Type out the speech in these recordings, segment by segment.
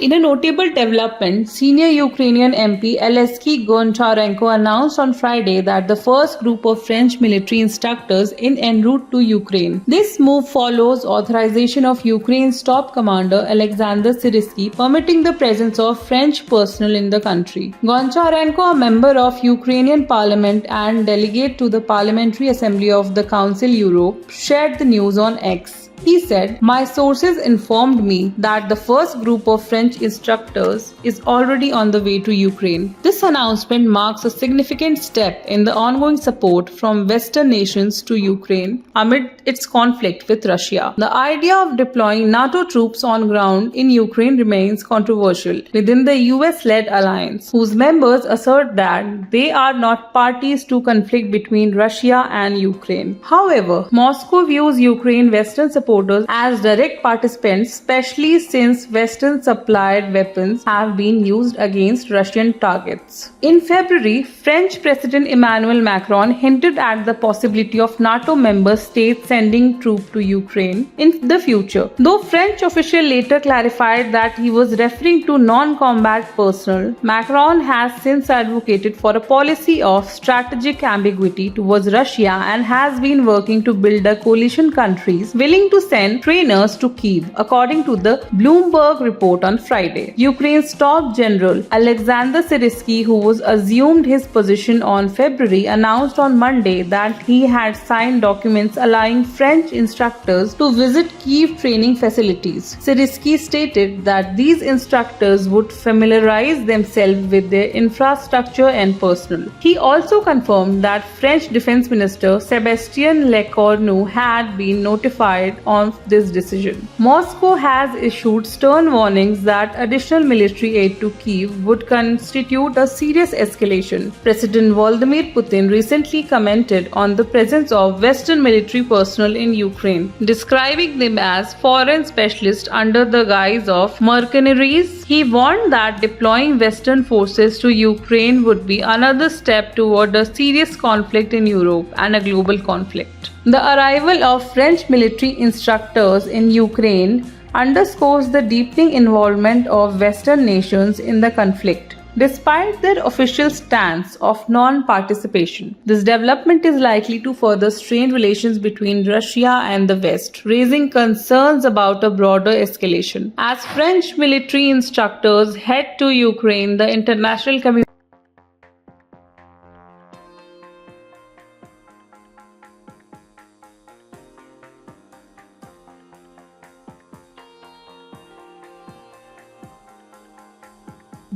In a notable development, senior Ukrainian MP Alexei Goncharenko announced on Friday that the first group of French military instructors is en route to Ukraine. This move follows authorization of Ukraine's top commander Alexander Syrskyi permitting the presence of French personnel in the country. Goncharenko, a member of Ukrainian parliament and delegate to the Parliamentary Assembly of the Council Europe, shared the news on X. He said, "My sources informed me that the first group of French instructors is already on the way to Ukraine." This announcement marks a significant step in the ongoing support from Western nations to Ukraine amid its conflict with Russia. The idea of deploying NATO troops on ground in Ukraine remains controversial within the US-led alliance, whose members assert that they are not parties to conflict between Russia and Ukraine. However, Moscow views Ukraine Western supporters as direct participants, especially since Western supplied weapons have been used against Russian targets. In February, French President Emmanuel Macron hinted at the possibility of NATO member states sending troops to Ukraine in the future, though French official later clarified that he was referring to non-combat personnel. Macron has since advocated for a policy of strategic ambiguity towards Russia and has been working to build a coalition countries willing to send trainers to Kyiv, according to the Bloomberg report on Friday. Ukraine's top general Alexander Syrskyi, who was assumed his position on February, announced on Monday that he had signed documents allowing French instructors to visit Kyiv training facilities. Syrskyi stated that these instructors would familiarize themselves with their infrastructure and personnel. He also confirmed that French Defense Minister Sébastien Lecornu had been notified of this decision. Moscow has issued stern warnings that additional military aid to Kyiv would constitute a serious escalation. President Vladimir Putin recently commented on the presence of Western military personnel in Ukraine, describing them as foreign specialists under the guise of mercenaries. He warned that deploying Western forces to Ukraine would be another step toward a serious conflict in Europe and a global conflict. The arrival of French military instructors in Ukraine underscores the deepening involvement of Western nations in the conflict, despite their official stance of non-participation. This development is likely to further strain relations between Russia and the West, raising concerns about a broader escalation. As French military instructors head to Ukraine, the international community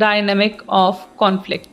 dynamic of conflict.